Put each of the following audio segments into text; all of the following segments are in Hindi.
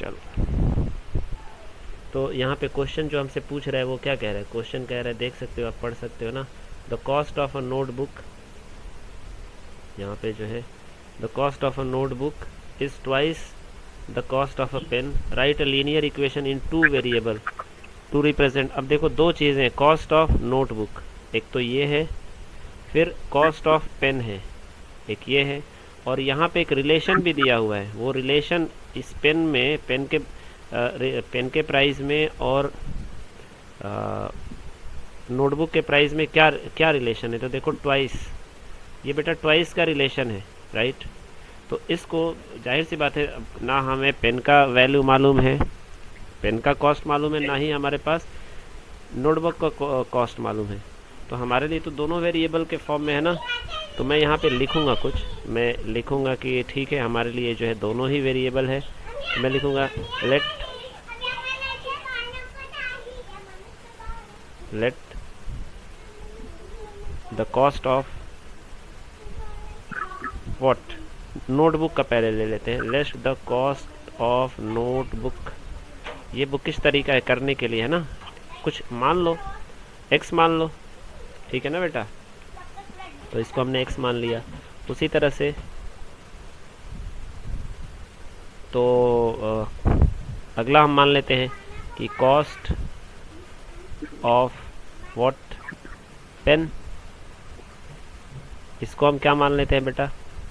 चलो, तो यहाँ पे क्वेश्चन जो हमसे पूछ रहा है वो क्या कह रहा है? क्वेश्चन कह रहा है, देख सकते हो आप, पढ़ सकते हो ना, the cost of a notebook, यहाँ पे जो है the cost of a notebook is twice the cost of a pen, write a linear equation in two variable to represent. अब देखो दो चीज़ें, कॉस्ट ऑफ नोटबुक एक तो ये है, फिर कॉस्ट ऑफ पेन है एक ये है, और यहाँ पे एक रिलेशन भी दिया हुआ है। वो रिलेशन इस पेन में, पेन के प्राइस में और नोटबुक के प्राइस में क्या क्या रिलेशन है? तो देखो ट्वाइस, ये बेटा ट्वाइस का रिलेशन है, राइट। तो इसको जाहिर सी बात है, ना हमें पेन का वैल्यू मालूम है, पेन का कॉस्ट मालूम है, ना ही हमारे पास नोटबुक का कॉस्ट मालूम है। तो हमारे लिए तो दोनों वेरिएबल के फॉर्म में है ना। तो मैं यहाँ पे लिखूँगा कुछ, मैं लिखूँगा कि ठीक है हमारे लिए जो है दोनों ही वेरिएबल है। मैं लिखूँगा let the cost of what, notebook का पहले ले लेते हैं। Let the cost of notebook, ये बुक किस तरीका है करने के लिए, है ना, कुछ मान लो, एक्स मान लो, ठीक है ना बेटा। तो इसको हमने एक्स मान लिया। उसी तरह से तो अगला हम मान लेते हैं कि कॉस्ट ऑफ व्हाट, पेन, इसको हम क्या मान लेते हैं बेटा,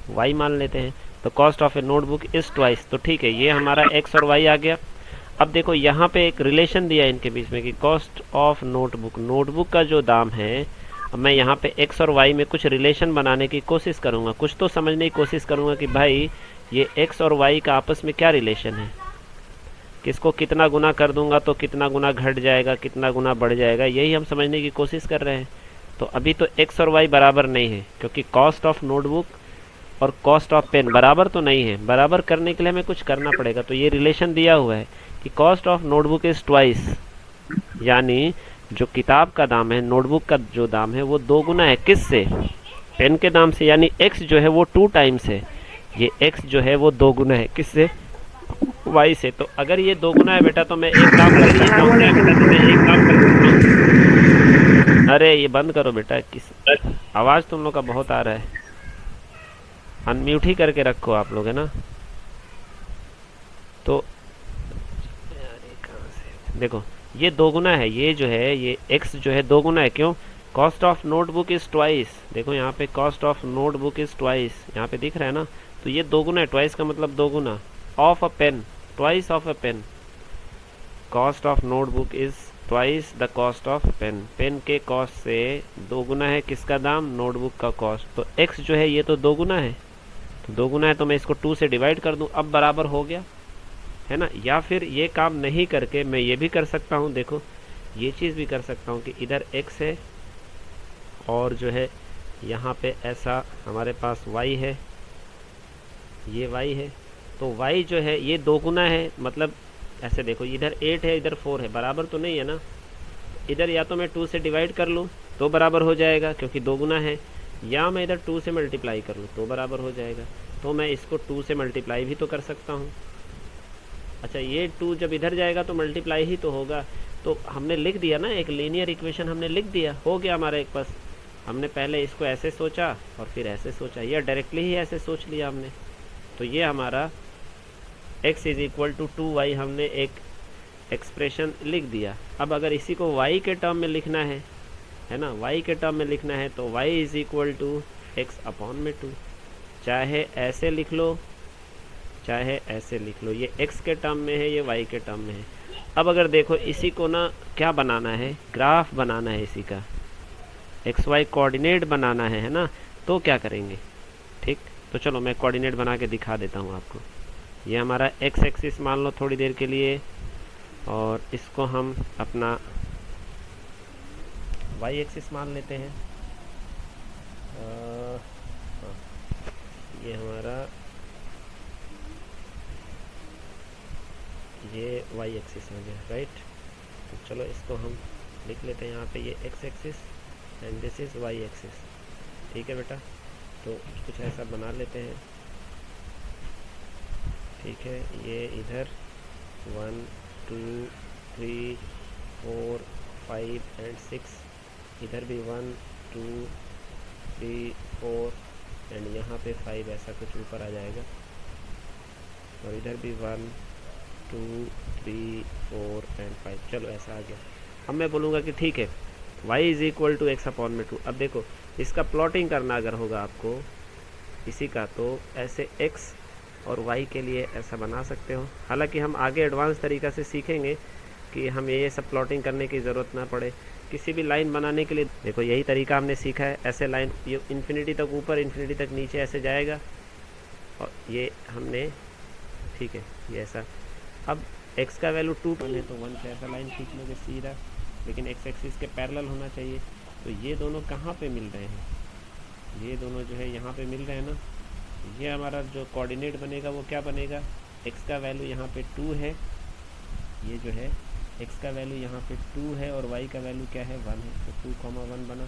वाई मान लेते हैं। तो cost of A notebook is twice, तो ठीक है, ये हमारा एक्स और वाई आ गया। अब देखो यहाँ पे एक रिलेशन दिया है इनके बीच में कि कॉस्ट ऑफ नोटबुक, नोटबुक का जो दाम है, अब मैं यहाँ पे एक्स और वाई में कुछ रिलेशन बनाने की कोशिश करूँगा, कुछ तो समझने की कोशिश करूँगा कि भाई ये एक्स और वाई का आपस में क्या रिलेशन है, किसको कितना गुना कर दूंगा तो कितना गुना घट जाएगा, कितना गुना बढ़ जाएगा, यही हम समझने की कोशिश कर रहे हैं। तो अभी तो एक्स और वाई बराबर नहीं है, क्योंकि कॉस्ट ऑफ नोटबुक और कॉस्ट ऑफ पेन बराबर तो नहीं है। बराबर करने के लिए हमें कुछ करना पड़ेगा। तो ये रिलेशन दिया हुआ है कि cost of notebook is twice, यानी जो किताब का दाम है, नोटबुक का जो दाम है वो दो गुना है, किससे, पेन के दाम से, यानी एक्स जो है वो 2 टाइम्स है, ये एक्स जो है वो दो गुना है, किससे, वाई से। तो अगर ये दो गुना है बेटा तो मैं एक काम कर सकता हूँ, क्या बेटा, तो मैं एक काम कर सकता हूँ, अरे ये बंद करो बेटा, किस आवाज़ तुम लोग का बहुत आ रहा है, अनम्यूट ही करके रखो आप लोग, है ना। तो देखो ये दो गुना है, ये जो है ये x जो है दो गुना है, क्यों, cost of notebook is twice, देखो यहाँ पे cost of notebook is twice, यहाँ पे दिख रहा है ना। तो ये दो गुना है, ट्वाइस का मतलब दो गुना, of a pen, twice of a pen, cost of notebook is twice the cost of pen, pen के कॉस्ट से दो गुना है किसका दाम, नोटबुक का कॉस्ट। तो x जो है ये तो दो गुना है, तो दो गुना है तो मैं इसको 2 से डिवाइड कर दूं, अब बराबर हो गया, है ना। या फिर ये काम नहीं करके मैं ये भी कर सकता हूँ, देखो ये चीज़ भी कर सकता हूँ कि इधर x है और जो है यहाँ पे ऐसा हमारे पास y है, ये y है, तो y जो है ये दो गुना है, मतलब ऐसे देखो इधर 8 है इधर 4 है, बराबर तो नहीं है ना। इधर या तो मैं 2 से डिवाइड कर लूँ तो बराबर हो जाएगा क्योंकि दो गुना है, या मैं इधर 2 से मल्टीप्लाई कर लूँ तो बराबर हो जाएगा। तो मैं इसको 2 से मल्टीप्लाई भी तो कर सकता हूँ। अच्छा ये 2 जब इधर जाएगा तो मल्टीप्लाई ही तो होगा। तो हमने लिख दिया ना, एक लीनियर इक्वेशन हमने लिख दिया, हो गया हमारा एक पास। हमने पहले इसको ऐसे सोचा और फिर ऐसे सोचा, या डायरेक्टली ही ऐसे सोच लिया हमने। तो ये हमारा x is equal to 2y हमने एक एक्सप्रेशन लिख दिया। अब अगर इसी को y के टर्म में लिखना है ना, y के टर्म में लिखना है तो y is equal to x upon में 2, चाहे ऐसे लिख लो चाहे ऐसे लिख लो, ये x के टर्म में है, ये y के टर्म में है। अब अगर देखो इसी को ना क्या बनाना है, ग्राफ बनाना है इसी का, xy कोऑर्डिनेट बनाना है ना, तो क्या करेंगे, ठीक। तो चलो मैं कोऑर्डिनेट बना के दिखा देता हूँ आपको। ये हमारा x एक्सिस मान लो थोड़ी देर के लिए, और इसको हम अपना y एक्सिस मान लेते हैं। ये हमारा ये y एक्सिस हो गया, राइट। तो चलो इसको हम लिख लेते हैं यहाँ पे, ये x axis and this is y axis, ठीक है बेटा। तो कुछ ऐसा बना लेते हैं, ठीक है। ये इधर 1 2 3 4 5 एंड 6, इधर भी 1 2 3 4 एंड यहाँ पे 5, ऐसा कुछ ऊपर आ जाएगा, और इधर भी 1 2 3 4 एंड 5। चलो ऐसा आ गया। अब मैं बोलूँगा कि ठीक है y is equal to x upon में 2। अब देखो इसका प्लॉटिंग करना अगर होगा आपको इसी का, तो ऐसे x और y के लिए ऐसा बना सकते हो। हालांकि हम आगे एडवांस तरीक़ा से सीखेंगे कि हमें ये सब प्लॉटिंग करने की ज़रूरत ना पड़े। किसी भी लाइन बनाने के लिए देखो यही तरीका हमने सीखा है। ऐसे लाइन ये इन्फिनिटी तक ऊपर, इन्फिनिटी तक नीचे ऐसे जाएगा, और ये हमने, ठीक है, ये ऐसा। अब x का वैल्यू 2 है तो 1 से ऐसा लाइन खींच लोगे सीधा, लेकिन x एक्सिस के पैरेलल होना चाहिए। तो ये दोनों कहाँ पे मिल रहे हैं, ये दोनों जो है यहाँ पे मिल रहे हैं ना। ये हमारा जो कोऑर्डिनेट बनेगा वो क्या बनेगा, x का वैल्यू यहाँ पे 2 है, ये जो है x का वैल्यू यहाँ पे 2 है और y का वैल्यू क्या है 1 है, तो 2, 1 बना।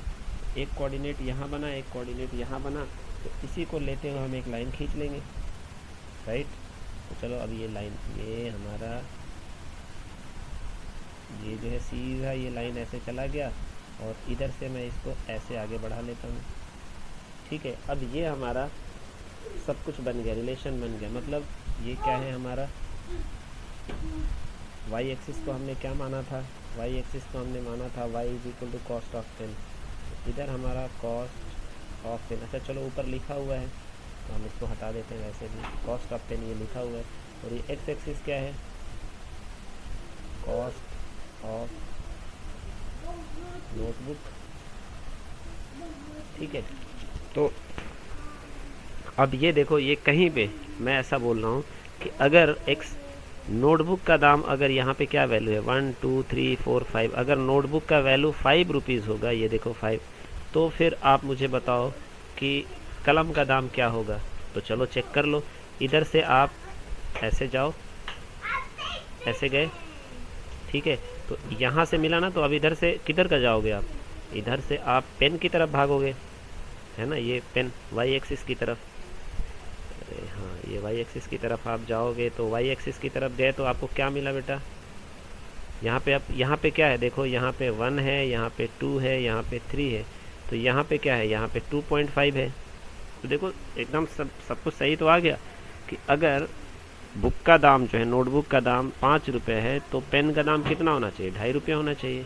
एक कोऑर्डिनेट यहाँ बना, एक कोऑर्डिनेट यहाँ बना, तो इसी को लेते हुए हम एक लाइन खींच लेंगे, राइट। तो चलो अब ये लाइन, ये हमारा ये जो है सीधा ये लाइन ऐसे चला गया, और इधर से मैं इसको ऐसे आगे बढ़ा लेता हूँ, ठीक है। अब ये हमारा सब कुछ बन गया, रिलेशन बन गया। मतलब ये क्या है हमारा, y एक्सिस को हमने क्या माना था, y एक्सिस को हमने माना था y is equal to cost of 10। इधर हमारा कॉस्ट ऑफ 10, अच्छा चलो ऊपर लिखा हुआ है तो हम इसको हटा देते हैं, वैसे भी कॉस्ट ऑफ 10 ये लिखा हुआ है। और ये x एक्सिस क्या है, कॉस्ट ऑफ नोटबुक, ठीक है। तो अब ये देखो, ये कहीं पे मैं ऐसा बोल रहा हूँ कि अगर x नोटबुक का दाम, अगर यहाँ पे क्या वैल्यू है 1 2 3 4 5, अगर नोटबुक का वैल्यू 5 रुपीज़ होगा, ये देखो 5, तो फिर आप मुझे बताओ कि कलम का दाम क्या होगा। तो चलो चेक कर लो। इधर से आप ऐसे जाओ, ऐसे गए, ठीक है। तो यहाँ से मिला ना, तो अब इधर से किधर का जाओगे आप, इधर से आप पेन की तरफ भागोगे, है ना, ये पेन y एक्सिस की तरफ, अरे हाँ ये y एक्सिस की तरफ आप जाओगे। तो y एक्सिस की तरफ गए तो आपको क्या मिला बेटा, यहाँ पे आप, यहाँ पे क्या है देखो, यहाँ पे 1 है, यहाँ पे 2 है, यहाँ पे 3 है, तो यहाँ पे क्या है, यहाँ पे 2.5 है। तो देखो एकदम सब कुछ सही तो आ गया कि अगर बुक का दाम जो है, नोटबुक का दाम 5 रुपये है, तो पेन का दाम कितना होना चाहिए, 2.5 रुपये होना चाहिए।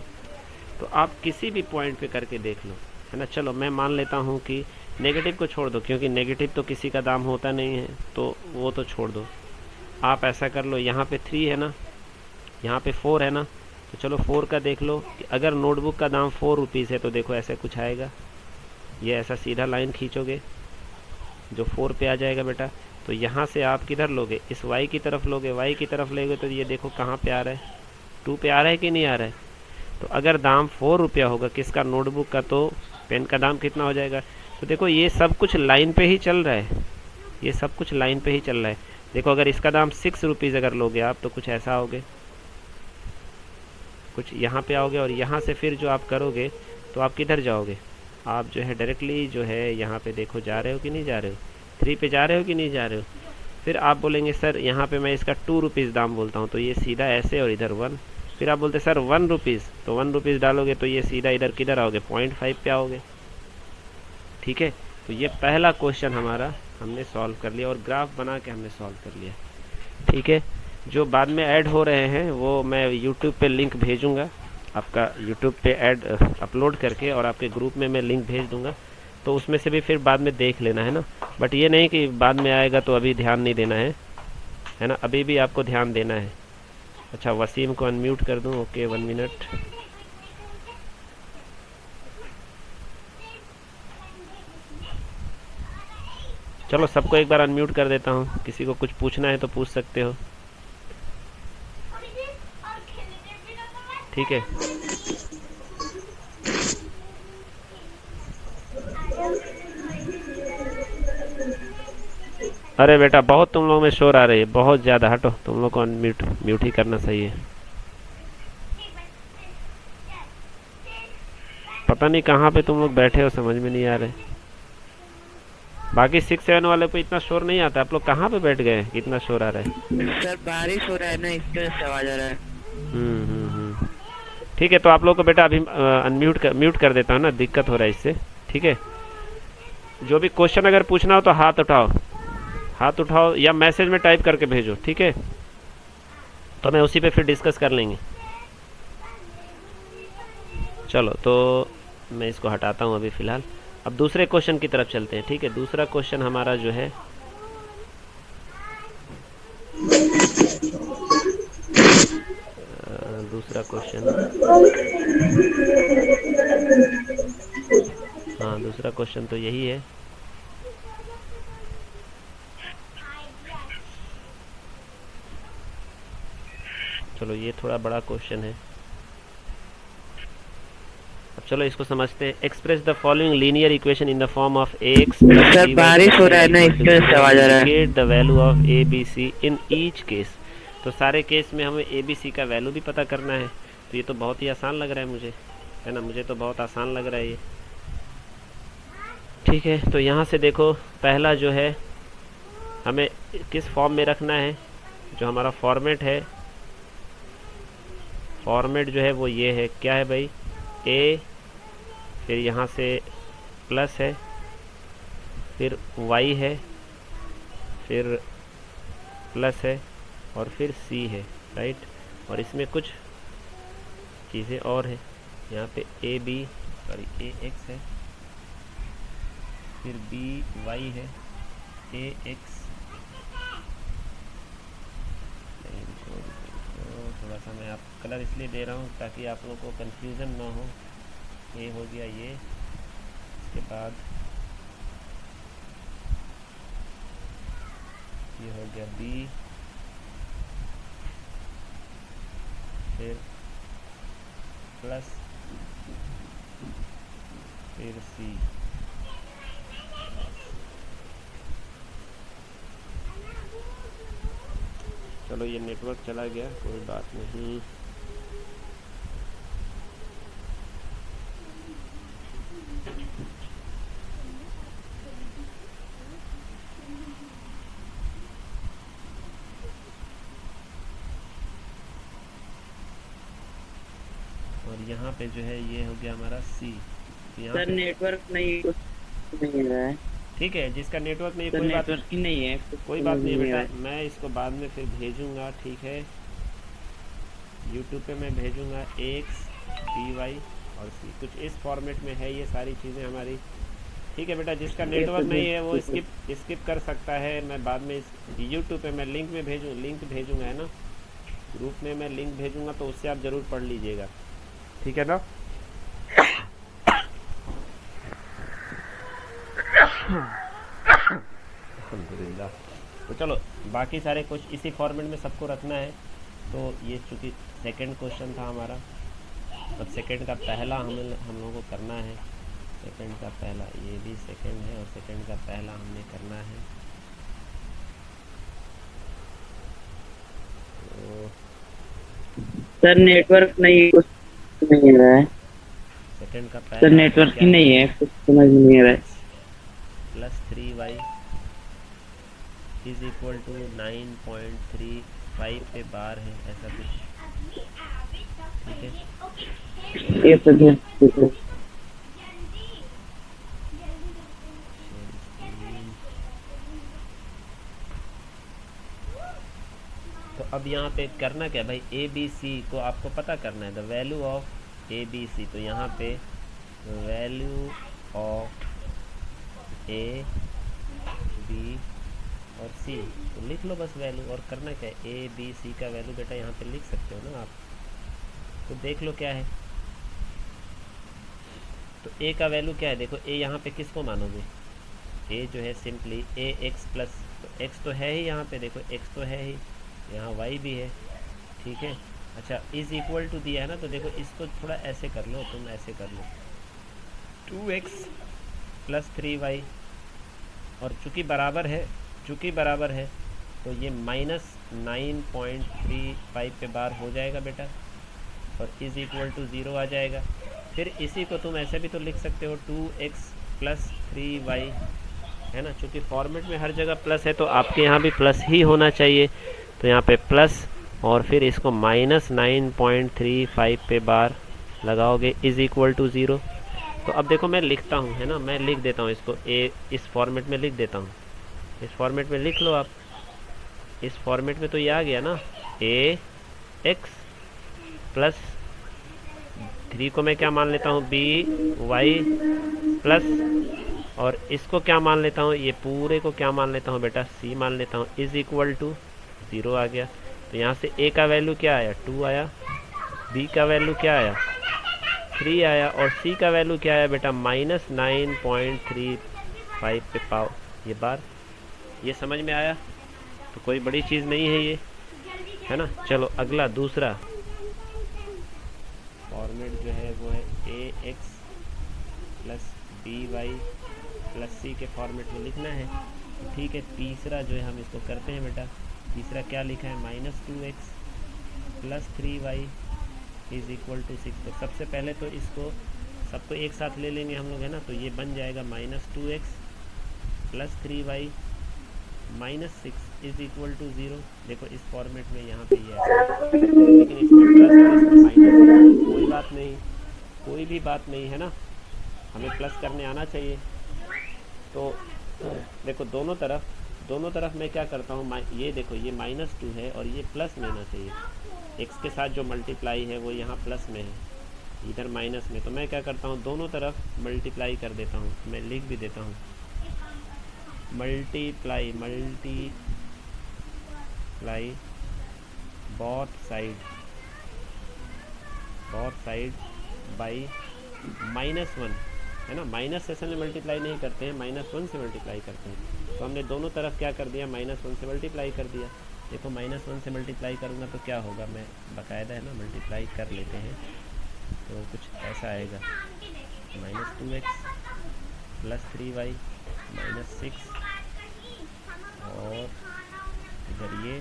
तो आप किसी भी पॉइंट पे करके देख लो, है ना। चलो मैं मान लेता हूँ कि नेगेटिव को छोड़ दो, क्योंकि नेगेटिव तो किसी का दाम होता नहीं है, तो वो तो छोड़ दो। आप ऐसा कर लो, यहाँ पे 3 है ना, यहाँ पे 4 है ना, तो चलो 4 का देख लो कि अगर नोटबुक का दाम 4 रुपीज़ है, तो देखो ऐसे कुछ आएगा, ये ऐसा सीधा लाइन खींचोगे जो 4 पे आ जाएगा बेटा। तो यहाँ से आप किधर लोगे, इस y की तरफ लोगे, y की तरफ लेगे तो ये देखो कहाँ पे आ रहा है, 2 पे आ रहा है कि नहीं आ रहा है। तो अगर दाम 4 रुपया होगा किसका, नोटबुक का, तो पेन का दाम कितना हो जाएगा। तो देखो ये सब कुछ लाइन पे ही चल रहा है, ये सब कुछ लाइन पे ही चल रहा है। देखो अगर इसका दाम 6 रुपीज़ अगर लोगे आप, तो कुछ ऐसा आओगे, कुछ यहाँ पे आओगे, और यहाँ से फिर जो आप करोगे तो आप किधर जाओगे, आप जो है डायरेक्टली जो है यहाँ पे देखो जा रहे हो कि नहीं जा रहे हो, 3 पे जा रहे हो कि नहीं जा रहे हो। फिर आप बोलेंगे सर यहाँ पे मैं इसका 2 रुपीज़ दाम बोलता हूँ, तो ये सीधा ऐसे, और इधर 1। फिर आप बोलते सर 1 रुपीज़, तो 1 रुपीज़ डालोगे तो ये सीधा इधर किधर आओगे, 0.5 पे आओगे, ठीक है। तो ये पहला क्वेश्चन हमारा हमने सॉल्व कर लिया, और ग्राफ बना के हमने सॉल्व कर लिया, ठीक है। जो बाद में ऐड हो रहे हैं वो मैं यूट्यूब पे लिंक भेजूँगा, आपका यूट्यूब पे ऐड अपलोड करके, और आपके ग्रुप में मैं लिंक भेज दूँगा, तो उसमें से भी फिर बाद में देख लेना, है ना। बट ये नहीं कि बाद में आएगा तो अभी ध्यान नहीं देना है ना, अभी भी आपको ध्यान देना है। अच्छा वसीम को अनम्यूट कर दूँ, ओके 1 मिनट। चलो सबको एक बार अनम्यूट कर देता हूँ, किसी को कुछ पूछना है तो पूछ सकते हो, ठीक है। अरे बेटा बहुत तुम लोगों में शोर आ रही है, बहुत ज़्यादा, हटो, तुम लोग को अनम्यूट म्यूट ही करना सही है। पता नहीं कहाँ पे तुम लोग बैठे हो, समझ में नहीं आ रहे। बाकी 6 7 वाले पे इतना शोर नहीं आता। आप लोग कहाँ पे बैठ गए हैं, इतना शोर आ रहा है? सर बारिश हो रहा है ना, इसकी वजह से आवाज आ रहा है। हम्म। ठीक है, तो आप लोग को बेटा अभी म्यूट कर देता हूँ ना, दिक्कत हो रहा है इससे। ठीक है, जो भी क्वेश्चन अगर पूछना हो तो हाथ उठाओ, हाथ उठाओ या मैसेज में टाइप करके भेजो। ठीक है, तो मैं उसी पे फिर डिस्कस कर लेंगे। चलो, तो मैं इसको हटाता हूँ अभी फ़िलहाल। अब दूसरे क्वेश्चन की तरफ चलते हैं। ठीक है, दूसरा क्वेश्चन हमारा जो है दूसरा क्वेश्चन, हाँ दूसरा क्वेश्चन तो यही है। चलो, ये थोड़ा बड़ा क्वेश्चन है। अब चलो इसको समझते हैं। Express the following linear equation in the form of x sir बारिश हो रहा है ना, इसकी वजह से आवाज आ रहा है। Indicate the value of a b c in each case. तो सारे केस में हमें ए बी सी का वैल्यू भी पता करना है। तो ये तो बहुत ही आसान लग रहा है मुझे, है ना? मुझे तो बहुत आसान लग रहा है ये। ठीक है, तो यहाँ से देखो, पहला जो है हमें किस फॉर्म में रखना है। जो हमारा फॉर्मेट है, फॉर्मेट जो है वो ये है। क्या है भाई? ए, फिर यहाँ से प्लस है, फिर वाई है, फिर प्लस है, और फिर सी है, राइट? और इसमें कुछ चीज़ें और हैं। यहाँ पे a b, sorry a x है, फिर बी वाई है, ए एक्स, थोड़ा सा मैं आप कलर इसलिए दे रहा हूँ ताकि आप लोगों को कंफ्यूजन ना हो। ये हो गया ये, इसके बाद ये हो गया बी, फिर प्लस, फिर सी। चलो, ये नेटवर्क चला गया, कोई बात नहीं। और यहाँ पे जो है ये हो गया हमारा सी। यहाँ सर पे नेटवर्क नहीं है। ठीक है, जिसका नेटवर्क नहीं, सर कोई बात, नेटवर्क ही नहीं है, कोई बात नहीं बेटा, मैं इसको बाद में फिर भेजूंगा। ठीक है, यूट्यूब पे मैं भेजूंगा एक्स बी वाई और सी, कुछ इस फॉर्मेट में है ये सारी चीज़ें हमारी। ठीक है बेटा, जिसका नेटवर्क नहीं है वो स्किप कर सकता है। मैं बाद में इस यूट्यूब पे मैं लिंक भेजूंगा, है ना? ग्रुप में मैं लिंक भेजूंगा, तो उससे आप ज़रूर पढ़ लीजिएगा। ठीक है ना? अल्हम्दुलिल्लाह। तो चलो, बाकी सारे कुछ इसी फॉर्मेट में सबको रखना है। तो ये चूँकि सेकंड क्वेश्चन था हमारा, अब सेकंड का पहला हम लोगों को करना है। सेकंड का पहला, ये भी सेकंड है, और सेकंड का पहला हमने करना है। तो सर नेटवर्क नहीं है। सेकंड का सर पहला नेटवर्क ही नहीं है, कुछ समझ नहीं आ रहा है। Plus 3y is equal to 9.35 पे बार है, ऐसा कुछ। ठीक है, ये सर तो अब यहाँ पे करना क्या भाई? ए बी सी को आपको पता करना है, the value of a b c. तो यहाँ पे वैल्यू ऑफ ए बी और सी, तो लिख लो बस वैल्यू। और करना क्या है? ए बी सी का वैल्यू बेटा यहाँ पे लिख सकते हो ना आप। तो देख लो क्या है। तो ए का वैल्यू क्या है? देखो, ए यहाँ पे किसको मानोगे? ए जो है सिंपली ए एक्स प्लस, तो एक्स तो है ही यहाँ पे, देखो एक्स तो है ही, यहाँ वाई भी है। ठीक है, अच्छा, इज इक्वल टू दिया है ना, तो देखो इसको थोड़ा ऐसे कर लो, तुम ऐसे कर लो, 2x प्लस 3y, और चूँकि बराबर है तो ये -9.35 पे बार हो जाएगा बेटा, और इज इक्वल टू 0 आ जाएगा। फिर इसी को तुम ऐसे भी तो लिख सकते हो, 2x प्लस 3y, है ना, चूँकि फॉर्मेट में हर जगह प्लस है तो आपके यहाँ भी प्लस ही होना चाहिए। तो यहाँ पे प्लस और फिर इसको -9.35 पे बार लगाओगे इज़ इक्वल टू 0। तो अब देखो मैं लिखता हूँ, है ना, मैं लिख देता हूँ इसको, ए इस फॉर्मेट में लिख देता हूँ। इस फॉर्मेट में लिख लो आप। इस फॉर्मेट में तो ये आ गया ना, ए एक्स प्लस 3 को मैं क्या मान लेता हूँ, बी वाई प्लस, और इसको क्या मान लेता हूँ, ये पूरे को क्या मान लेता हूँ बेटा, सी मान लेता हूँ, इज़ इक्वल टू 0 आ गया। तो यहाँ से ए का वैल्यू क्या आया, 2 आया, बी का वैल्यू क्या आया, 3 आया, और सी का वैल्यू क्या आया बेटा, -9.35 पे पाओ ये बार। ये समझ में आया? तो कोई बड़ी चीज़ नहीं है ये, है ना। चलो अगला दूसरा फॉर्मेट जो है वो है A X plus B Y plus C के फॉर्मेट में लिखना है। ठीक है, तीसरा जो है हम इसको करते हैं बेटा। तीसरा क्या लिखा है, -2x plus 3y is equal to 6। तो सबसे पहले तो इसको सबको एक साथ ले लेंगे हम लोग, है ना। तो ये बन जाएगा -2x plus 3y -6 is equal to 0। देखो इस फॉर्मेट में यहाँ पे ये है, लेकिन इसमें प्लस और इसमें माइनस है। कोई बात नहीं, कोई भी बात नहीं, है ना, हमें प्लस करने आना चाहिए। तो देखो दोनों तरफ मैं क्या करता हूँ, ये देखो ये -2 है और ये प्लस में होना चाहिए। एक्स के साथ जो मल्टीप्लाई है वो यहाँ प्लस में है, इधर माइनस में। तो मैं क्या करता हूँ, दोनों तरफ मल्टीप्लाई कर देता हूँ। मैं लिख भी देता हूँ, मल्टीप्लाई बोथ साइड बाई -1, है ना। माइनस से असल में मल्टीप्लाई नहीं करते हैं, -1 से मल्टीप्लाई करते हैं। तो हमने दोनों तरफ क्या कर दिया, -1 से मल्टीप्लाई कर दिया। देखो -1 से मल्टीप्लाई करूँगा तो क्या होगा, मैं बाकायदा है ना मल्टीप्लाई कर लेते हैं। तो कुछ ऐसा आएगा, -2x प्लस 3y -6, और इधर ये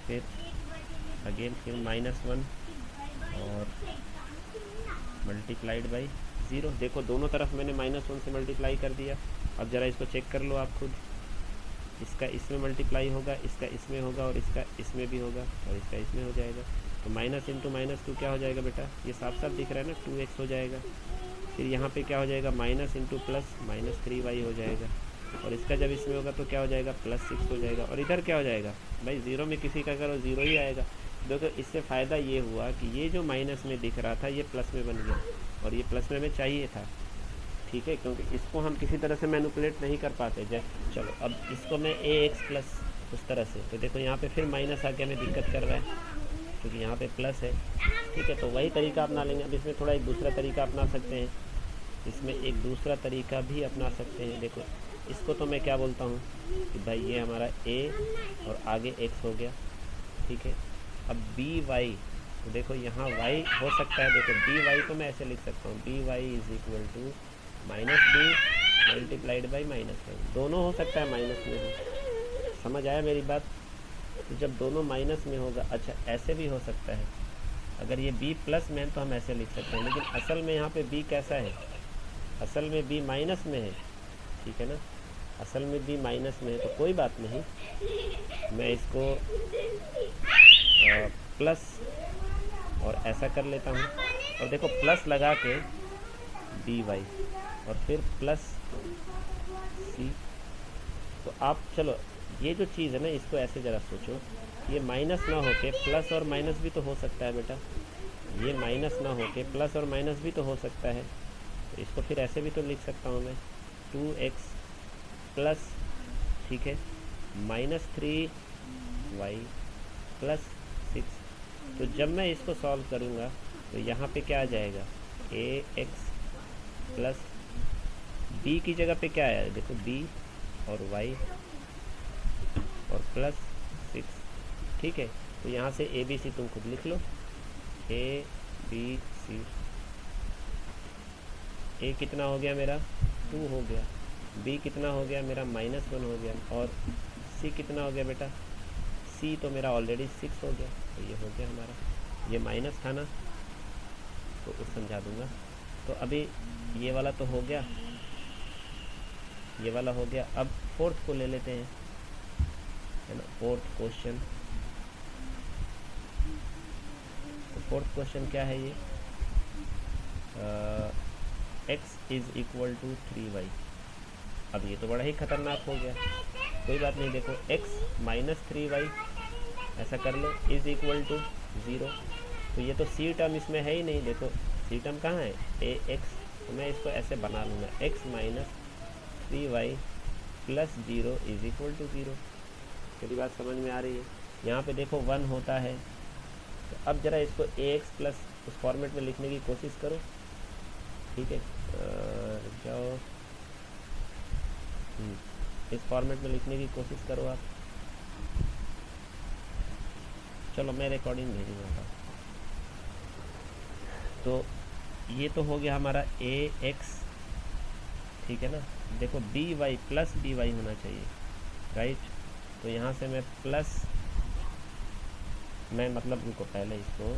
फिर अगेन फिर -1 और मल्टीप्लाइड बाई 0। देखो दोनों तरफ मैंने -1 से मल्टीप्लाई कर दिया। अब ज़रा इसको चेक कर लो आप खुद, इसका इसमें मल्टीप्लाई होगा, इसका इसमें होगा, और इसका इसमें भी होगा, और इसका इसमें हो जाएगा। तो माइनस इंटू -2 क्या हो जाएगा बेटा, ये साफ साफ दिख रहा है ना, 2x हो जाएगा। फिर यहाँ पे क्या हो जाएगा, माइनस इंटू प्लस -3y हो जाएगा, और इसका जब इसमें होगा तो क्या हो जाएगा, +6 हो जाएगा। और इधर क्या हो जाएगा भाई, 0 में किसी का करो 0 ही आएगा। देखो इससे फ़ायदा ये हुआ कि ये जो माइनस में दिख रहा था ये प्लस में बन गया, और ये प्लस में हमें चाहिए था। ठीक है, क्योंकि इसको हम किसी तरह से मैनिपुलेट नहीं कर पाते। जैसे चलो अब इसको मैं ax प्लस उस तरह से, तो देखो यहाँ पे फिर माइनस आके हमें दिक्कत कर रहा है, क्योंकि यहाँ पे प्लस है। ठीक है, तो वही तरीका अपना लेंगे। अब इसमें थोड़ा एक दूसरा तरीका अपना सकते हैं, इसमें एक दूसरा तरीका भी अपना सकते हैं। देखो इसको तो मैं क्या बोलता हूँ कि भाई ये हमारा a और आगे x हो गया। ठीक है, अब by, तो देखो यहाँ y हो सकता है। देखो by को मैं ऐसे लिख सकता हूँ, by is equal to -b multiplied by -1। दोनों हो सकता है माइनस में हो, समझ आया मेरी बात। तो जब दोनों माइनस में होगा, अच्छा ऐसे भी हो सकता है, अगर ये b प्लस में है तो हम ऐसे लिख सकते हैं, लेकिन असल में यहाँ पे b कैसा है, असल में b माइनस में है। ठीक है ना, असल में b माइनस में है, तो कोई बात नहीं, मैं इसको प्लस और ऐसा कर लेता हूँ। और देखो प्लस लगा के dy और फिर प्लस c। तो आप चलो ये जो चीज़ है ना, इसको ऐसे ज़रा सोचो, ये माइनस ना होके प्लस और माइनस भी तो हो सकता है बेटा, ये माइनस ना होके प्लस और माइनस भी तो हो सकता है। तो इसको फिर ऐसे भी तो लिख सकता हूँ मैं, 2x प्लस, ठीक है, -3y प्लस 6। तो जब मैं इसको सॉल्व करूँगा तो यहाँ पे क्या आ जाएगा, ax प्लस b की जगह पे क्या आया, देखो b और y और प्लस 6। ठीक है, तो यहाँ से a b c तुम खुद लिख लो, a b c। a कितना हो गया मेरा, 2 हो गया, b कितना हो गया मेरा, -1 हो गया, और c कितना हो गया बेटा, c तो मेरा ऑलरेडी 6 हो गया। तो ये हो गया हमारा, ये माइनस था ना, तो उस समझा दूंगा। तो अभी ये वाला तो हो गया, ये वाला हो गया। अब फोर्थ को ले लेते हैं, है ना, फोर्थ क्वेश्चन। तो फोर्थ क्वेश्चन क्या है ये, x is equal to 3y। अब ये तो बड़ा ही खतरनाक हो गया। कोई बात नहीं, देखो x माइनस 3y ऐसा कर लो इज़ इक्वल टू 0। तो ये तो सी टर्म इसमें है ही नहीं, देखो सी टर्म कहाँ है, ए एक्स। तो मैं इसको ऐसे बना लूँगा, x minus 3y plus 0 is equal to 0। मेरी बात समझ में आ रही है। यहाँ पे देखो 1 होता है, तो अब ज़रा इसको ax प्लस उस फॉर्मेट में लिखने की कोशिश करो, ठीक है। जाओ इस फॉर्मेट में लिखने की कोशिश करो आप। चलो मैं रिकॉर्डिंग भेजूँगा। तो ये तो हो गया हमारा ax, ठीक है ना। देखो by प्लस by होना चाहिए, राइट। तो यहाँ से मैं प्लस, मैं मतलब रुको पहले इसको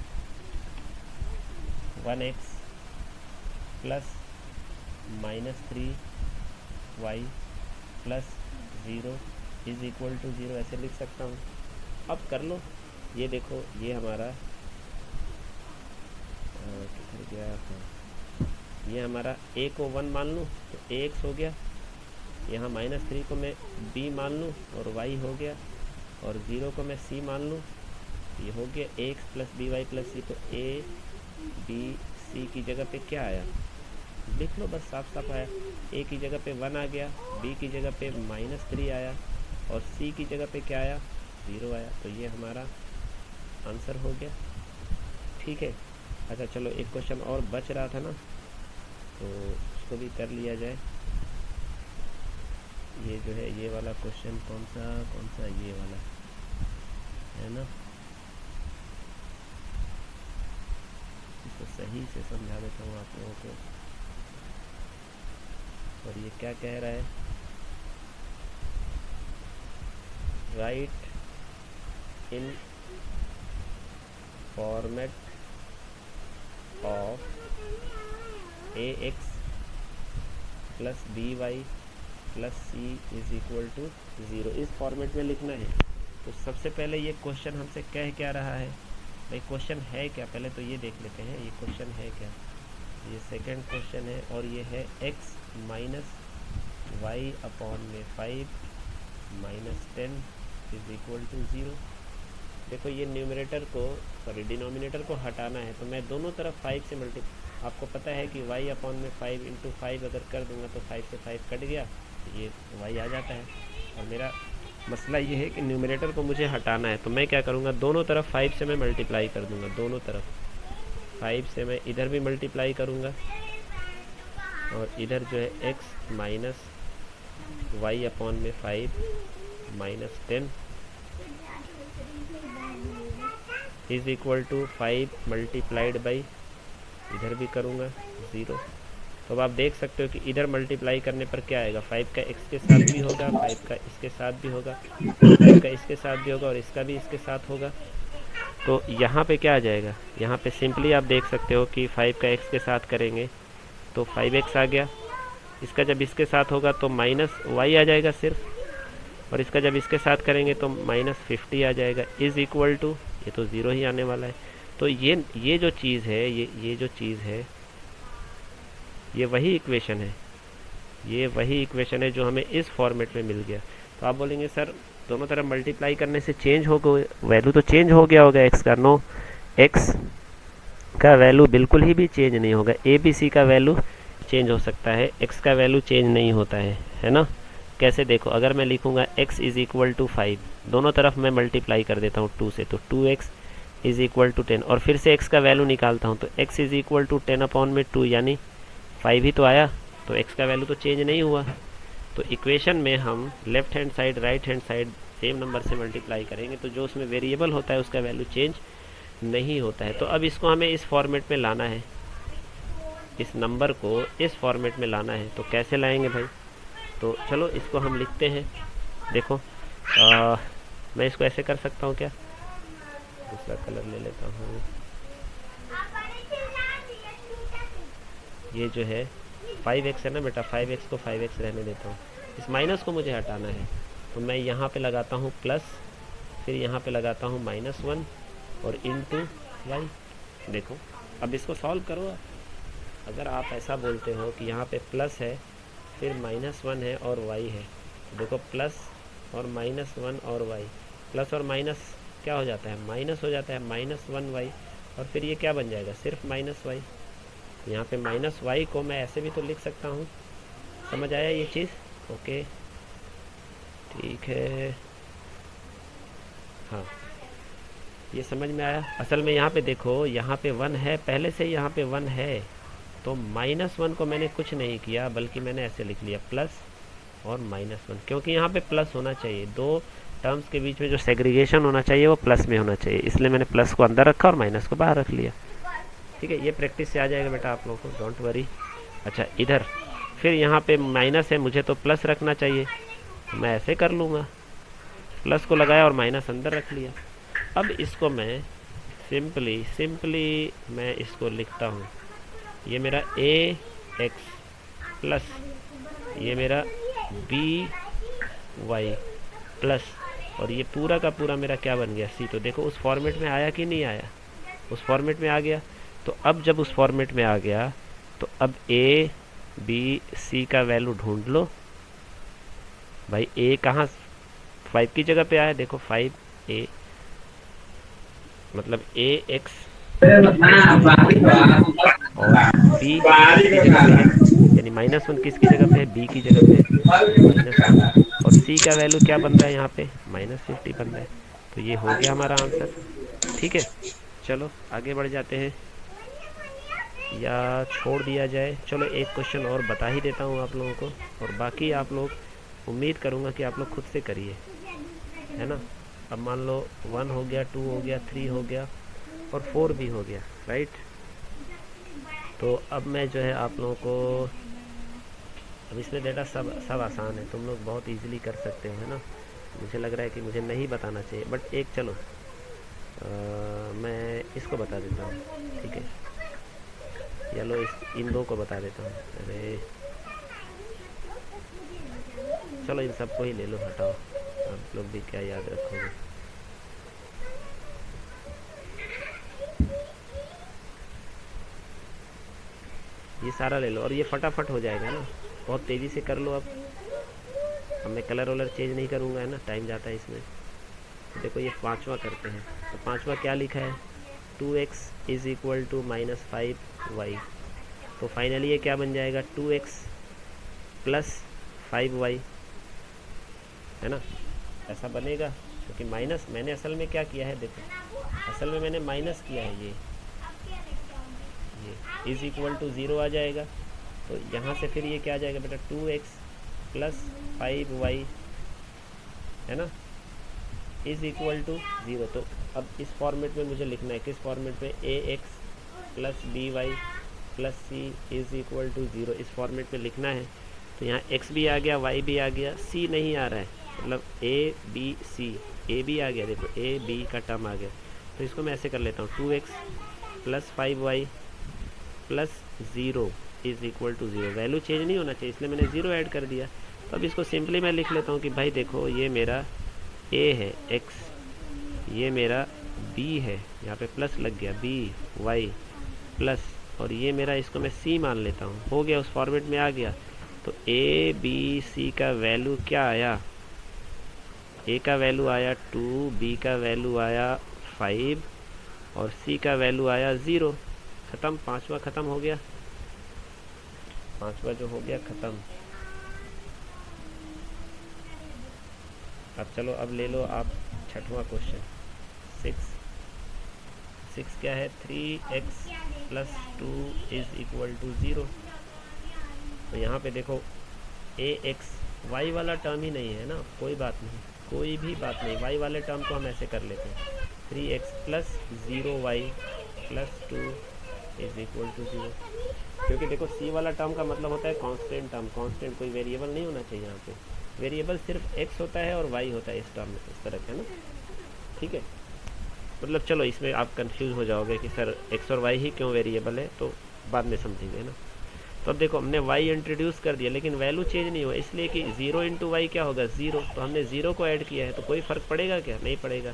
1x plus minus 3y plus 0 is equal to 0 ऐसे लिख सकता हूँ। अब कर लो, ये देखो ये हमारा किधर गया था, ये हमारा a को 1 मान लूँ तो ax हो गया, यहाँ माइनस 3 को मैं b मान लूँ और y हो गया, और 0 को मैं c मान लूँ, ये हो गया ax plus by plus c। तो a b c की जगह पे क्या आया, लिख लो बस, साफ साफ आया। a की जगह पे 1 आ गया, b की जगह पे माइनस 3 आया, और c की जगह पे क्या आया, 0 आया। तो ये हमारा आंसर हो गया, ठीक है। अच्छा चलो एक क्वेश्चन और बच रहा था ना, तो उसको भी कर लिया जाए। ये जो है ये वाला क्वेश्चन कौन सा ये वाला है ना, इसको सही से समझा देता हूँ आप लोगों को। और ये क्या कह रहा है, write in format of ax plus by plus c is equal to 0, इस फॉर्मेट में लिखना है। तो सबसे पहले ये क्वेश्चन हमसे कह क्या रहा है भाई, क्वेश्चन है क्या, पहले तो ये देख लेते हैं ये क्वेश्चन है क्या। ये सेकंड क्वेश्चन है, और ये है x माइनस वाई अपॉन में 5 माइनस 10 इज इक्वल टू 0। देखो ये न्यूमरेटर को, सॉरी डिनोमिनेटर को हटाना है, तो मैं दोनों तरफ 5 से आपको पता है कि y अपॉन में 5 इंटू 5 अगर कर दूंगा तो 5 से 5 कट गया, तो ये y आ जाता है। और मेरा मसला ये है कि न्यूमरेटर को मुझे हटाना है, तो मैं क्या करूँगा, दोनों तरफ 5 से मैं मल्टीप्लाई कर दूँगा, दोनों तरफ 5 से मैं इधर भी मल्टीप्लाई करूँगा, और इधर जो है x माइनस वाई अपॉन में 5 minus 10 is equal to 5 multiplied by, इधर भी करूँगा 0। तो अब आप देख सकते हो कि इधर मल्टीप्लाई करने पर क्या आएगा, 5 का x के साथ भी होगा, 5 का इसके साथ भी होगा, 5 का इसके साथ भी होगा, और इसका भी इसके साथ होगा। तो यहाँ पे क्या आ जाएगा, यहाँ पे सिंपली आप देख सकते हो कि 5 का x के साथ करेंगे तो 5x आ गया, इसका जब इसके साथ होगा तो माइनस y आ जाएगा सिर्फ, और इसका जब इसके साथ करेंगे तो माइनस 50 आ जाएगा, इज़ इक्वल टू, ये तो 0 ही आने वाला है। तो ये जो चीज़ है, ये जो चीज़ है, ये वही इक्वेशन है, ये वही इक्वेशन है जो हमें इस फॉर्मेट में मिल गया। तो आप बोलेंगे सर दोनों तरफ मल्टीप्लाई करने से चेंज हो गए, वैल्यू तो चेंज हो गया होगा एक्स का। नो, एक्स का वैल्यू बिल्कुल ही भी चेंज नहीं होगा। ए बी सी का वैल्यू चेंज हो सकता है, एक्स का वैल्यू चेंज नहीं होता है ना। कैसे, देखो अगर मैं लिखूँगा x इज़ इक्वल टू 5, दोनों तरफ मैं मल्टीप्लाई कर देता हूँ 2 से, तो 2x इज़ इक्वल टू 10, और फिर से x का वैल्यू निकालता हूँ तो x is equal to 10 upon में 2, यानी 5 ही तो आया, तो x का वैल्यू तो चेंज नहीं हुआ। तो इक्वेशन में हम left hand side right hand side same number से मल्टीप्लाई करेंगे, तो जो उसमें वेरिएबल होता है उसका वैल्यू चेंज नहीं होता है। तो अब इसको हमें इस फॉर्मेट में लाना है, इस नंबर को इस फॉर्मेट में लाना है। तो कैसे लाएंगे भाई, तो चलो इसको हम लिखते हैं। देखो मैं इसको ऐसे कर सकता हूँ क्या, दूसरा कलर ले लेता हूँ। ये जो है 5x है ना बेटा, 5x को 5x रहने देता हूँ, इस माइनस को मुझे हटाना है, तो मैं यहाँ पे लगाता हूँ प्लस, फिर यहाँ पे लगाता हूँ -1 और इनटू वाई। देखो अब इसको सॉल्व करो आप। अगर आप ऐसा बोलते हो कि यहाँ पे प्लस है फिर -1 है और वाई है, तो देखो प्लस और -1 और वाई, प्लस और माइनस क्या हो जाता है, माइनस हो जाता है, -1 वाई, और फिर ये क्या बन जाएगा, सिर्फ -वाई। यहाँ पे -वाई को मैं ऐसे भी तो लिख सकता हूँ। समझ आया ये चीज़? ओके ठीक है, हाँ ये समझ में आया। असल में यहाँ पे देखो, यहाँ पे 1 है, पहले से यहाँ पे 1 है, तो -1 को मैंने कुछ नहीं किया, बल्कि मैंने ऐसे लिख लिया प्लस और -1, क्योंकि यहाँ पे प्लस होना चाहिए। दो टर्म्स के बीच में जो सेग्रीगेशन होना चाहिए वो प्लस में होना चाहिए, इसलिए मैंने प्लस को अंदर रखा और माइनस को बाहर रख लिया। ठीक है, ये प्रैक्टिस से आ जाएगा बेटा आप लोगों को, डोंट वरी। अच्छा इधर फिर यहाँ पे माइनस है, मुझे तो प्लस रखना चाहिए, तो मैं ऐसे कर लूँगा, प्लस को लगाया और माइनस अंदर रख लिया। अब इसको मैं सिंपली मैं इसको लिखता हूँ, ये मेरा ax प्लस ये मेरा by प्लस, और ये पूरा का पूरा मेरा क्या बन गया, c। तो देखो उस फॉर्मेट में आया कि नहीं आया, उस फॉर्मेट में आ गया। तो अब जब उस फॉर्मेट में आ गया, तो अब a b c का वैल्यू ढूंढ लो भाई। a कहाँ 5 की जगह पे आया, देखो 5a मतलब ax और b किसकी जगह पे है, यानी -1 किसकी जगह पे है, b की जगह पे है, -1, और c का वैल्यू क्या बन रहा है यहाँ पे, -50 बन रहा है। तो ये हो गया हमारा आंसर। ठीक है, चलो आगे बढ़ जाते हैं, या छोड़ दिया जाए। चलो एक क्वेश्चन और बता ही देता हूँ आप लोगों को, और बाकी आप लोग उम्मीद करूँगा कि आप लोग खुद से करिए, है ना। अब मान लो 1 हो गया, 2 हो गया, 3 हो गया और 4 भी हो गया, राइट। तो अब मैं जो है आप लोगों को, अब इसमें बेटा सब आसान है, तुम लोग बहुत इजीली कर सकते हो, है ना। मुझे लग रहा है कि मुझे नहीं बताना चाहिए, बट एक चलो मैं इसको बता देता हूँ, ठीक है। चलो इन दो को बता देता हूँ। अरे चलो इन सबको ही ले लो, हटाओ, आप लोग भी क्या याद रखोगे। ये सारा ले लो और ये फटाफट हो जाएगा ना, बहुत तेज़ी से कर लो। अब मैं कलर वलर चेंज नहीं करूँगा, है ना, टाइम जाता है इसमें। तो देखो ये पांचवा करते हैं, तो पांचवा क्या लिखा है, 2x is equal to -5y। तो फाइनली ये क्या बन जाएगा, 2x प्लस 5y, है ना, ऐसा बनेगा। क्योंकि माइनस मैंने असल में क्या किया है, देखो असल में मैंने माइनस किया है, ये इज़ इक्वल टू 0 आ जाएगा। तो यहाँ से फिर ये क्या आ जाएगा बेटा, 2x प्लस 5y, है ना, इज़ इक्वल टू 0। तो अब इस फॉर्मेट में मुझे लिखना है, किस फॉर्मेट में, ax plus by plus c is equal to 0, इस फॉर्मेट में लिखना है। तो यहाँ x भी आ गया, y भी आ गया, c नहीं आ रहा है, मतलब a b c, a भी आ गया, देखो a b का टर्म आ गया। तो इसको मैं ऐसे कर लेता हूँ, 2x plus 5y plus 0 is equal to 0। Value change नहीं होना चाहिए, इसलिए मैंने 0 ऐड कर दिया। तो अब इसको सिंपली मैं लिख लेता हूँ कि भाई देखो ये मेरा a है x, ये मेरा b है, यहाँ पे प्लस लग गया, b y प्लस, और ये मेरा, इसको मैं c मान लेता हूँ, हो गया, उस फॉर्मेट में आ गया। तो a b c का वैल्यू क्या आया, a का वैल्यू आया 2, b का वैल्यू आया 5 और c का वैल्यू आया 0। ख़त्म, पांचवा ख़त्म हो गया, पांचवा जो हो गया ख़त्म। अब चलो अब ले लो आप छठवां क्वेश्चन, 6 क्या है, 3x plus 2 is equal to 0। तो यहाँ पे देखो ax y वाला टर्म ही नहीं है ना, कोई बात नहीं, कोई भी बात नहीं, y वाले टर्म को हम ऐसे कर लेते हैं, 3x plus 0y plus 2 is equal to 0। क्योंकि देखो c वाला टर्म का मतलब होता है कांस्टेंट टर्म, कांस्टेंट कोई वेरिएबल नहीं होना चाहिए यहाँ पे, वेरिएबल सिर्फ x होता है और y होता है इस टर्म में, इस तरह का ना, ठीक है। मतलब चलो इसमें आप कंफ्यूज हो जाओगे कि सर x और y ही क्यों वेरिएबल है, तो बाद में समझेंगे ना। तो अब देखो हमने y इंट्रोड्यूस कर दिया लेकिन वैल्यू चेंज नहीं हुआ, इसलिए कि 0 इंटू वाई क्या होगा 0, तो हमने 0 को ऐड किया है, तो कोई फ़र्क पड़ेगा क्या, नहीं पड़ेगा।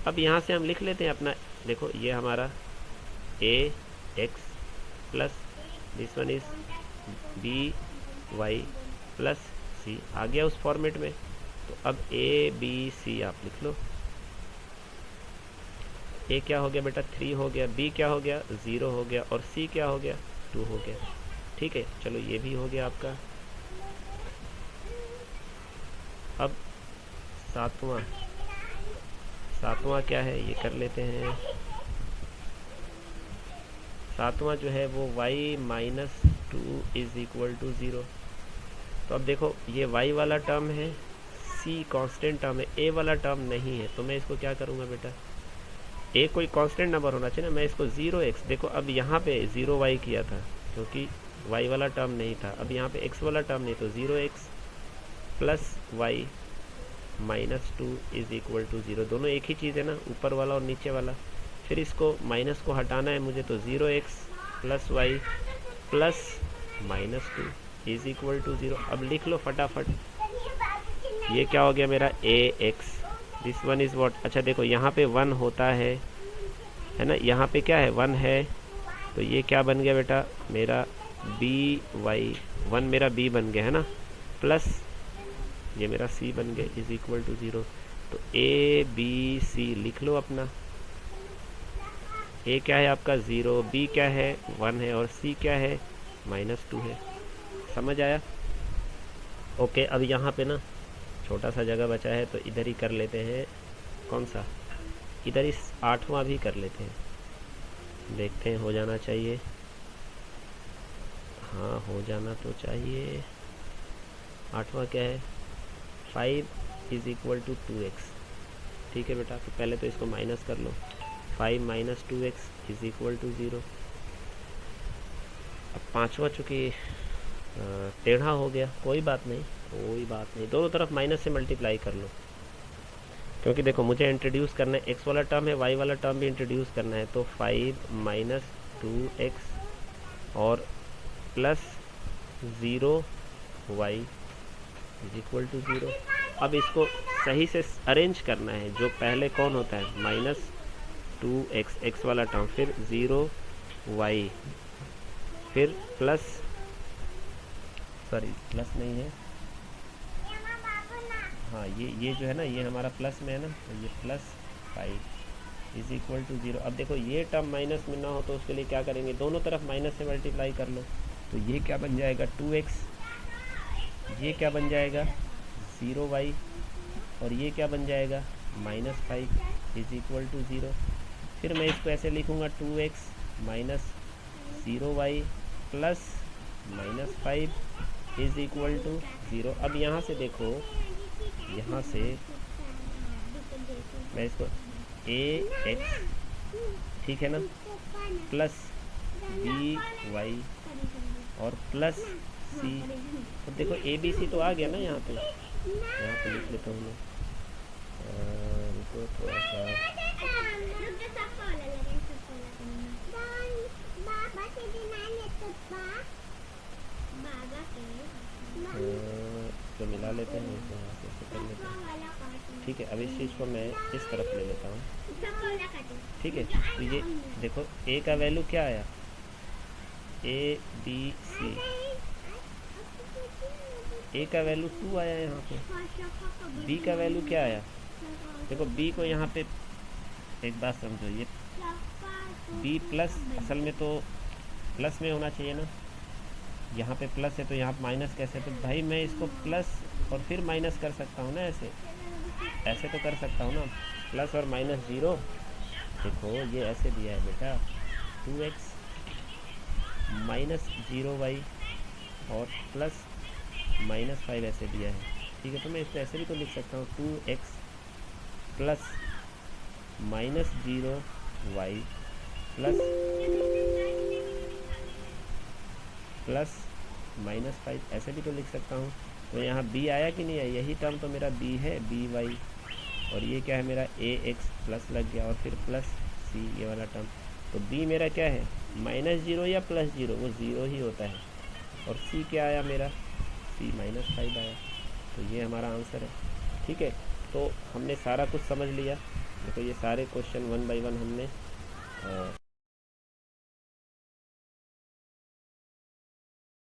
अब यहाँ से हम लिख लेते हैं अपना, देखो ये हमारा a x plus this one is b y plus c आ गया उस फॉर्मेट में। तो अब a b c आप लिख लो। a क्या हो गया बेटा 3 हो गया, b क्या हो गया 0 हो गया, और c क्या हो गया 2 हो गया। ठीक है, चलो ये भी हो गया आपका। अब सातवां क्या है ये कर लेते हैं। सातवां जो है वो y minus 2 is equal to 0। तो अब देखो ये y वाला टर्म है, c कांस्टेंट टर्म है, a वाला टर्म नहीं है, तो मैं इसको क्या करूँगा बेटा, a कोई कांस्टेंट नंबर होना चाहिए ना, मैं इसको 0x, देखो अब यहाँ पे 0y किया था क्योंकि y वाला टर्म नहीं था, अब यहाँ पे x वाला टर्म नहीं, तो 0x plus y minus 2 is equal to 0, दोनों एक ही चीज़ है ना, ऊपर वाला और नीचे वाला। फिर इसको माइनस को हटाना है मुझे, तो 0x plus y plus minus 2 is equal to 0। अब लिख लो फटाफट, ये क्या हो गया मेरा ax, this one is what. अच्छा देखो यहाँ पे 1 होता है ना, यहाँ पे क्या है 1 है, तो ये क्या बन गया बेटा मेरा by 1 मेरा b बन गया है ना, प्लस ये मेरा c बन गया इज इक्वल टू 0। तो a b c लिख लो अपना। a क्या है आपका 0, b क्या है 1 है, और c क्या है -2 है। समझ आया? ओके, अब यहाँ पे ना छोटा सा जगह बचा है, तो इधर ही कर लेते हैं। कौन सा, इधर इस 8वां भी कर लेते हैं, देखते हैं हो जाना चाहिए। हाँ हो जाना तो चाहिए। 8वां क्या है 5 इज इक्वल टू 2x। ठीक है बेटा, तो पहले तो इसको माइनस कर लो, 5 minus 2x is equal to 0। अब 5वां चूँकि टेढ़ा हो गया, कोई बात नहीं, दोनों तरफ माइनस से मल्टीप्लाई कर लो, क्योंकि देखो मुझे इंट्रोड्यूस करना है, x वाला टर्म है, y वाला टर्म भी इंट्रोड्यूस करना है। तो 5 माइनस 2x और plus 0y is equal to 0। अब इसको सही से अरेंज करना है, जो पहले कौन होता है -2x, x वाला टर्म, फिर 0y, फिर प्लस, सॉरी प्लस नहीं है, हाँ ये जो है ना, ये हमारा प्लस में है ना, तो ये प्लस 5 इज इक्वल टू 0। अब देखो ये टर्म माइनस में ना हो, तो उसके लिए क्या करेंगे, दोनों तरफ माइनस से मल्टीप्लाई कर लो। तो ये क्या बन जाएगा 2x, ये क्या बन जाएगा 0y, और ये क्या बन जाएगा -5 इज इक्वल टू 0। फिर मैं इसको ऐसे लिखूँगा 2x minus 0y plus -5 is equal to 0। अब यहाँ से देखो, यहाँ से मैं इसको ax, ठीक है ना, प्लस by और प्लस c, तो देखो a b c तो आ गया ना, यहाँ पे लिख लेता हूँ मैं, रुको थोड़ा सा, तो मिला लेते हैं, तो यहाँ से ऐसे कर लेते हैं। ठीक है, अब इस चीज़ को मैं इस तरफ ले लेता हूँ। ठीक है, तो ये देखो a का वैल्यू क्या आया, a b c, a का वैल्यू 2 आया यहाँ पे, b का वैल्यू क्या आया, देखो b को यहाँ पे एक बात समझो, ये b प्लस, असल में तो प्लस में होना चाहिए ना, यहाँ पे प्लस है तो यहाँ माइनस कैसे, तो भाई मैं इसको प्लस और फिर माइनस कर सकता हूँ ना, ऐसे तो कर सकता हूँ ना, प्लस और माइनस 0। देखो ये ऐसे दिया है बेटा 2x माइनस 0y और प्लस -5 ऐसे दिया है। ठीक है, तो मैं इसको ऐसे भी तो लिख सकता हूँ 2x प्लस -0y प्लस -5 ऐसे भी तो लिख सकता हूँ। तो यहाँ b आया कि नहीं आया, यही टर्म तो मेरा b है, by, और ये क्या है मेरा ax प्लस लग गया, और फिर प्लस c ये वाला टर्म। तो b मेरा क्या है -0 या +0, वो 0 ही होता है। और सी क्या आया मेरा, सी -5 आया। तो ये हमारा आंसर है। ठीक है, तो हमने सारा कुछ समझ लिया। देखो ये सारे क्वेश्चन 1 बाय 1 हमने